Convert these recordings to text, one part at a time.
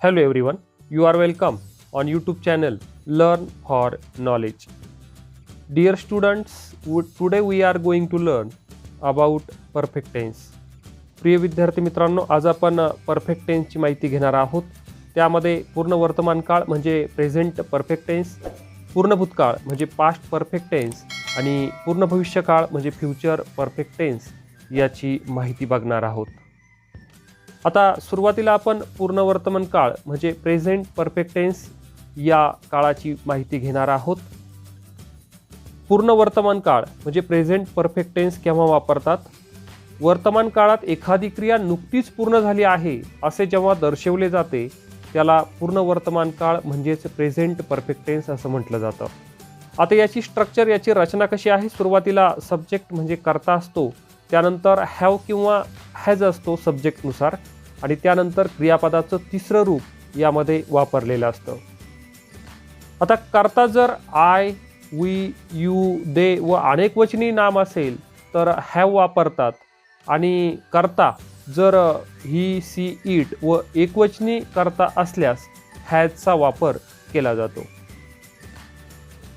Hello everyone, you are welcome on YouTube channel Learn for Knowledge. Dear students, today we are going to learn about perfect tense. प्रिय विद्यार्थी मित्रांनो, आज आपण perfect टेन्सची माहिती घेणार आहोत. त्यामध्ये पूर्ण वर्तमान काळ म्हणजे प्रेझेंट परफेक्ट टेन्स, पूर्ण भूतकाळ म्हणजे पास्ट परफेक्ट टेन्स आणि पूर्ण भविष्यकाळ म्हणजे फ्युचर परफेक्ट टेन्स याची माहिती बघणार आहोत. आता सुरुवातीला आपण पूर्ण वर्तमान काळ म्हणजे प्रेझेंट परफेक्ट टेन्स या काळाची माहिती घेणार आहोत. पूर्ण वर्तमान काळ म्हणजे प्रेझेंट परफेक्ट टेन्स केव्हा वापरतात? वर्तमान काळात एखादी क्रिया नुकतीच पूर्ण झाली आहे असे जेव्हा दर्शवले जाते त्याला पूर्ण वर्तमान काळ म्हणजेच प्रेझेंट परफेक्ट टेन्स असं म्हटलं जातं. आता याची स्ट्रक्चर, याची रचना कशी आहे? सुरुवातीला सब्जेक्ट म्हणजे कर्ता असतो, त्यानंतर हॅव किंवा हॅज असतो सब्जेक्टनुसार आणि त्यानंतर क्रियापदाचं तिसरं रूप यामध्ये वापरलेलं असतं. आता कर्ता जर आय, वी, यू, दे व अनेक वचनी नाम असेल तर हॅव वापरतात आणि कर्ता जर ही, सी, इट व एकवचनी कर्ता असल्यास हॅजचा वापर केला जातो.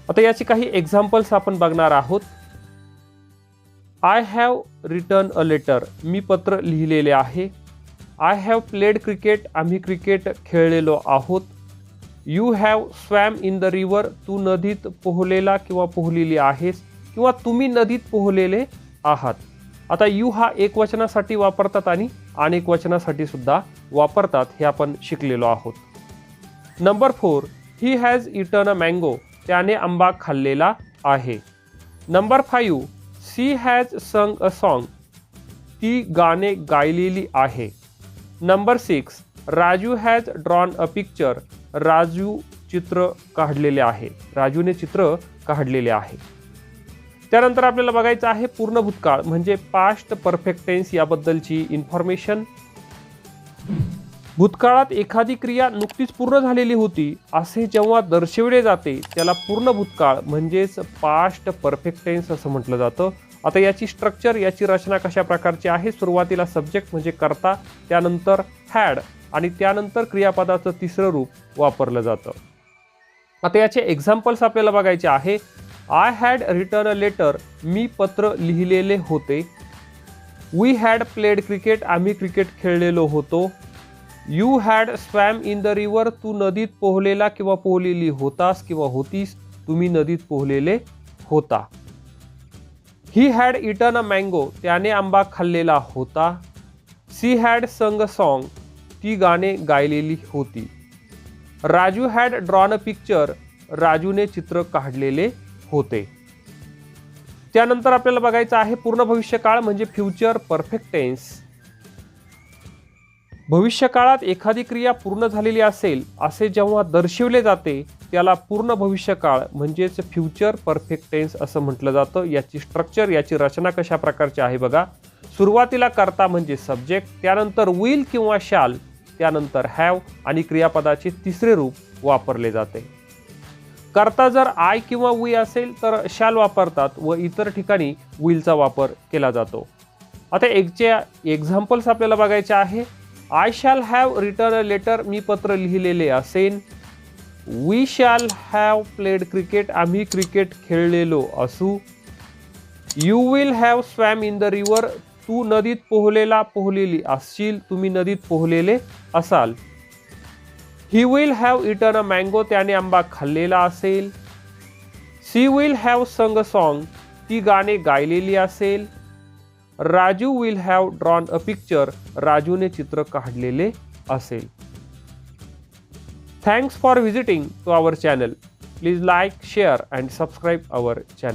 आता याची काही एक्झाम्पल्स आपण बघणार आहोत. I have written a letter, मी पत्र लिहिलेले आहे. आय हॅव प्लेड क्रिकेट, आम्ही क्रिकेट खेळलेलो आहोत. You have swam in the river, तू नदीत पोहलेला किंवा पोहलेली आहेस किंवा तुम्ही नदीत पोहलेले आहात. आता यू हा एकवचनासाठी वापरतात आणि अनेक वचनासाठी सुद्धा वापरतात, हे आपण शिकलेलो आहोत. Number 4, he has eaten a mango, त्याने आंबा खाल्लेला आहे. नंबर 5, सी हॅज संग अ सॉन्ग, ती गाणे गायलेली आहे. Number 6, Raju has drawn a picture, Raju चित्र काढलेले आहे, राजूने चित्र काढलेले आहे. त्यानंतर आपल्याला बघायचं आहे पूर्ण भूतकाळ म्हणजे पास्ट परफेक्ट टेन्स याबद्दलची इन्फॉर्मेशन. भूतकाळात एखादी क्रिया नुकतीच पूर्ण झालेली होती असे जेव्हा दर्शविले जाते त्याला पूर्ण भूतकाळ म्हणजेच पास्ट परफेक्ट टेन्स असं म्हटलं जातं. आता याची स्ट्रक्चर, याची रचना कशा प्रकारची आहे? सुरुवातीला सब्जेक्ट म्हणजे कर्ता, त्यानंतर हॅड आणि त्यानंतर क्रियापदाचं तिसरं रूप वापरलं जातं. आता याचे एक्झाम्पल्स आपल्याला बघायचे आहे. I had written a letter, मी पत्र लिहिलेले होते. वी हॅड प्लेड क्रिकेट, आम्ही क्रिकेट खेळलेलो होतो. You had swam in the river, तू नदीत पोहलेला किंवा पोहलेली होतास किंवा होतीस, तुम्ही नदीत पोहलेले होता. He had eaten a mango, त्याने आंबा खाल्लेला होता. सी हॅड संग अ सॉन्ग, ती गाणे गायलेली होती. Raju had drawn a picture, राजूने चित्र काढलेले होते. त्यानंतर आपल्याला बघायचं आहे पूर्ण भविष्यकाळ म्हणजे फ्युचर परफेक्ट टेन्स. भविष्यकाळात एखादी क्रिया पूर्ण झालेली असेल असे जेव्हा दर्शविले जाते त्याला पूर्ण भविष्यकाळ म्हणजेच फ्युचर परफेक्ट टेन्स असं म्हटलं जातं. याची स्ट्रक्चर, याची रचना कशा प्रकारची आहे बघा. सुरुवातीला कर्ता म्हणजे सब्जेक्ट, त्यानंतर विल किंवा शॅल, त्यानंतर हॅव आणि क्रियापदाचे तिसरे रूप वापरले जाते. कर्ता जर आय किंवा वी असेल तर शॅल वापरतात व इतर ठिकाणी विलचा वापर केला जातो. आता एक्झाम्पल्स आपल्याला बघायचे आहे. I shall have written a letter, मी पत्र लिहिलेले असेन. We shall have played cricket, आम्ही क्रिकेट खेळलेलो असू. You will have swam in the river, तू नदीत पोहलेली असशील, तुम्ही नदीत पोहलेले असाल. He will have eaten a mango, त्याने आंबा खाल्लेला असेल. सी विल हॅव संग अ सॉन्ग, ती गाणे गायलेली असेल. Raju will have drawn a picture, राजूने चित्र काढलेले असेल. Thanks for visiting to our channel. Please like, share and subscribe our channel.